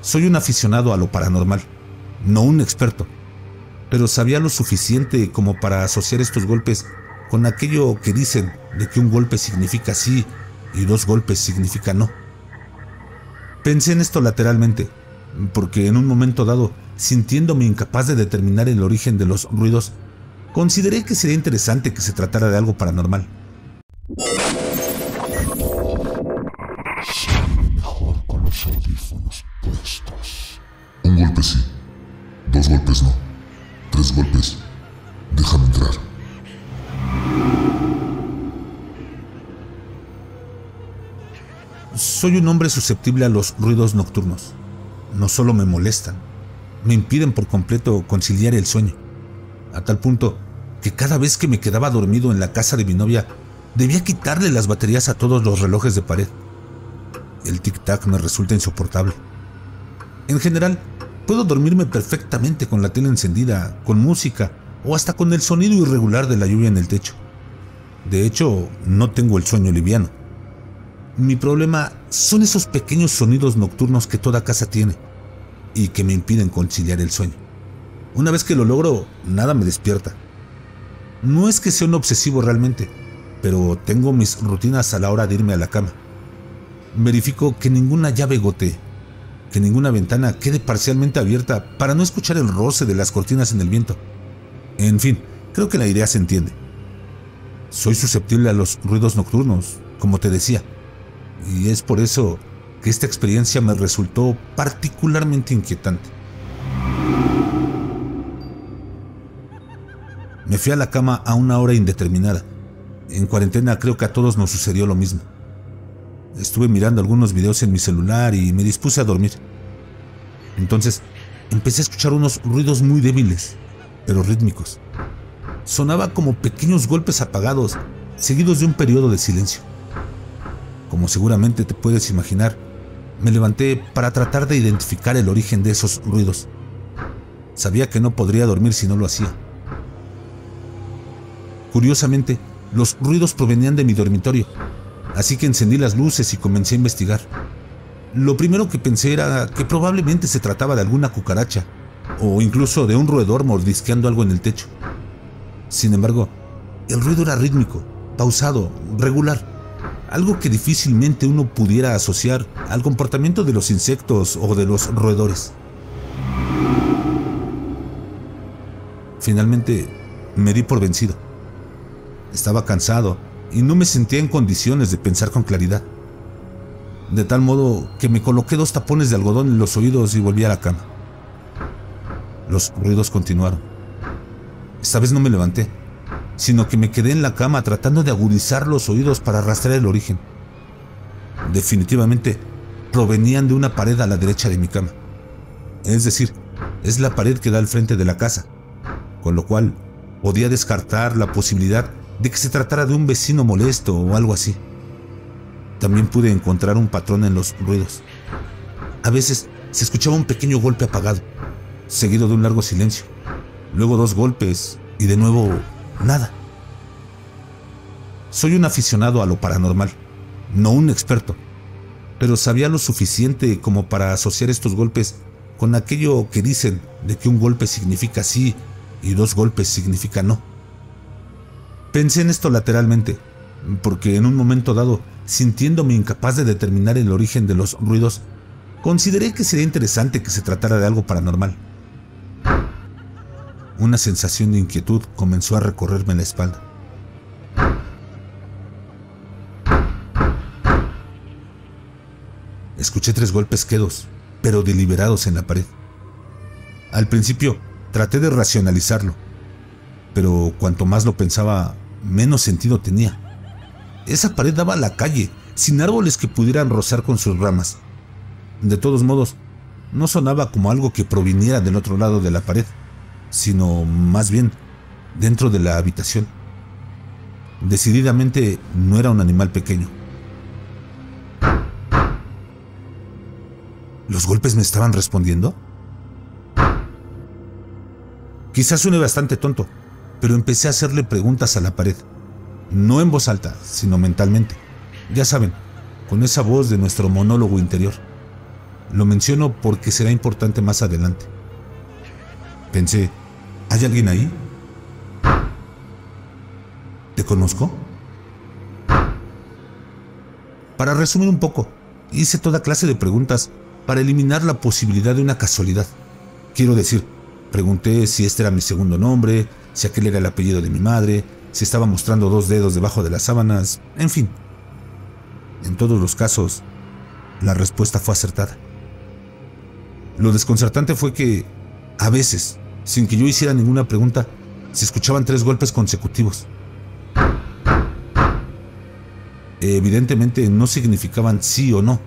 Soy un aficionado a lo paranormal, no un experto, pero sabía lo suficiente como para asociar estos golpes con aquello que dicen de que un golpe significa sí y dos golpes significa no. Pensé en esto lateralmente, porque en un momento dado, sintiéndome incapaz de determinar el origen de los ruidos, consideré que sería interesante que se tratara de algo paranormal. Mejor con los audífonos puestos. Un golpe sí, dos golpes no, tres golpes. Déjame entrar. Soy un hombre susceptible a los ruidos nocturnos. No solo me molestan, me impiden por completo conciliar el sueño, a tal punto que cada vez que me quedaba dormido en la casa de mi novia, debía quitarle las baterías a todos los relojes de pared. El tic-tac me resulta insoportable. En general, puedo dormirme perfectamente con la tele encendida, con música o hasta con el sonido irregular de la lluvia en el techo. De hecho, no tengo el sueño liviano. Mi problema son esos pequeños sonidos nocturnos que toda casa tiene y que me impiden conciliar el sueño. Una vez que lo logro, nada me despierta. No es que sea un obsesivo realmente, pero tengo mis rutinas a la hora de irme a la cama. Verifico que ninguna llave gotee, que ninguna ventana quede parcialmente abierta para no escuchar el roce de las cortinas en el viento. En fin, creo que la idea se entiende. Soy susceptible a los ruidos nocturnos, como te decía, y es por eso que esta experiencia me resultó particularmente inquietante. Me fui a la cama a una hora indeterminada. En cuarentena creo que a todos nos sucedió lo mismo. Estuve mirando algunos videos en mi celular y me dispuse a dormir. Entonces empecé a escuchar unos ruidos muy débiles, pero rítmicos. Sonaba como pequeños golpes apagados, seguidos de un periodo de silencio. Como seguramente te puedes imaginar, me levanté para tratar de identificar el origen de esos ruidos. Sabía que no podría dormir si no lo hacía. Curiosamente, los ruidos provenían de mi dormitorio, así que encendí las luces y comencé a investigar. Lo primero que pensé era que probablemente se trataba de alguna cucaracha, o incluso de un roedor mordisqueando algo en el techo. Sin embargo, el ruido era rítmico, pausado, regular, algo que difícilmente uno pudiera asociar al comportamiento de los insectos o de los roedores. Finalmente, me di por vencido. Estaba cansado y no me sentía en condiciones de pensar con claridad. De tal modo que me coloqué 2 tapones de algodón en los oídos y volví a la cama. Los ruidos continuaron. Esta vez no me levanté, sino que me quedé en la cama tratando de agudizar los oídos para rastrear el origen. Definitivamente provenían de una pared a la derecha de mi cama. Es decir, es la pared que da al frente de la casa, con lo cual podía descartar la posibilidad de que se tratara de un vecino molesto o algo así. También pude encontrar un patrón en los ruidos. A veces se escuchaba un pequeño golpe apagado, seguido de un largo silencio, luego 2 golpes y de nuevo nada. Soy un aficionado a lo paranormal, no un experto, pero sabía lo suficiente como para asociar estos golpes con aquello que dicen de que un golpe significa sí y 2 golpes significa no. Pensé en esto lateralmente, porque en un momento dado, sintiéndome incapaz de determinar el origen de los ruidos, consideré que sería interesante que se tratara de algo paranormal. Una sensación de inquietud comenzó a recorrerme la espalda. Escuché 3 golpes quedos, pero deliberados en la pared. Al principio traté de racionalizarlo, pero cuanto más lo pensaba, menos sentido tenía. Esa pared daba a la calle, sin árboles que pudieran rozar con sus ramas. De todos modos, no sonaba como algo que proviniera del otro lado de la pared, sino más bien dentro de la habitación. Decididamente no era un animal pequeño. ¿Los golpes me estaban respondiendo? Quizás suene bastante tonto, pero empecé a hacerle preguntas a la pared. No en voz alta, sino mentalmente. Ya saben, con esa voz de nuestro monólogo interior. Lo menciono porque será importante más adelante. Pensé, ¿hay alguien ahí? ¿Te conozco? Para resumir un poco, hice toda clase de preguntas para eliminar la posibilidad de una casualidad. Quiero decir, pregunté si este era mi segundo nombre, si aquel era el apellido de mi madre, si estaba mostrando 2 dedos debajo de las sábanas, en fin. En todos los casos, la respuesta fue acertada. Lo desconcertante fue que, a veces, sin que yo hiciera ninguna pregunta, se escuchaban 3 golpes consecutivos. Evidentemente no significaban sí o no,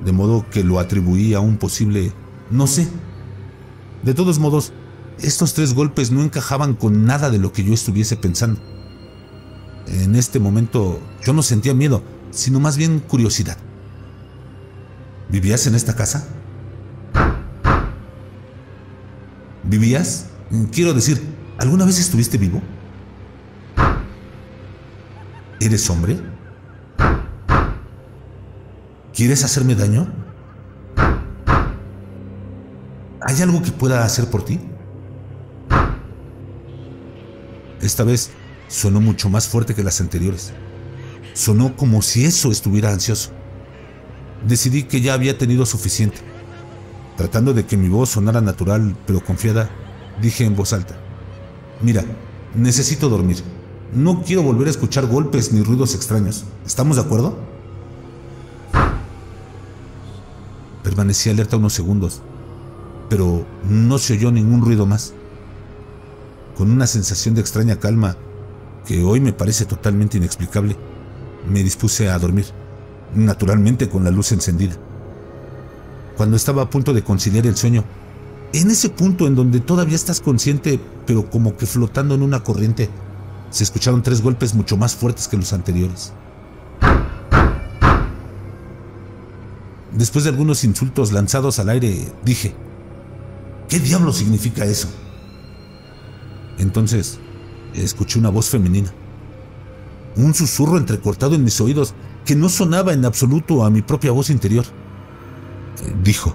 de modo que lo atribuí a un posible no sé. De todos modos, estos 3 golpes no encajaban con nada de lo que yo estuviese pensando. En este momento yo no sentía miedo, sino más bien curiosidad. ¿Vivías en esta casa? ¿Vivías? Quiero decir, ¿alguna vez estuviste vivo? ¿Eres hombre? ¿Quieres hacerme daño? ¿Hay algo que pueda hacer por ti? Esta vez sonó mucho más fuerte que las anteriores. Sonó como si eso estuviera ansioso. Decidí que ya había tenido suficiente. Tratando de que mi voz sonara natural pero confiada, dije en voz alta: mira, necesito dormir. No quiero volver a escuchar golpes ni ruidos extraños. ¿Estamos de acuerdo? Permanecí alerta unos segundos, pero no se oyó ningún ruido más. Con una sensación de extraña calma, que hoy me parece totalmente inexplicable, me dispuse a dormir, naturalmente con la luz encendida. Cuando estaba a punto de conciliar el sueño, en ese punto en donde todavía estás consciente, pero como que flotando en una corriente, se escucharon 3 golpes mucho más fuertes que los anteriores. Después de algunos insultos lanzados al aire, dije: ¿qué diablo significa eso? Entonces, escuché una voz femenina. Un susurro entrecortado en mis oídos que no sonaba en absoluto a mi propia voz interior. Dijo: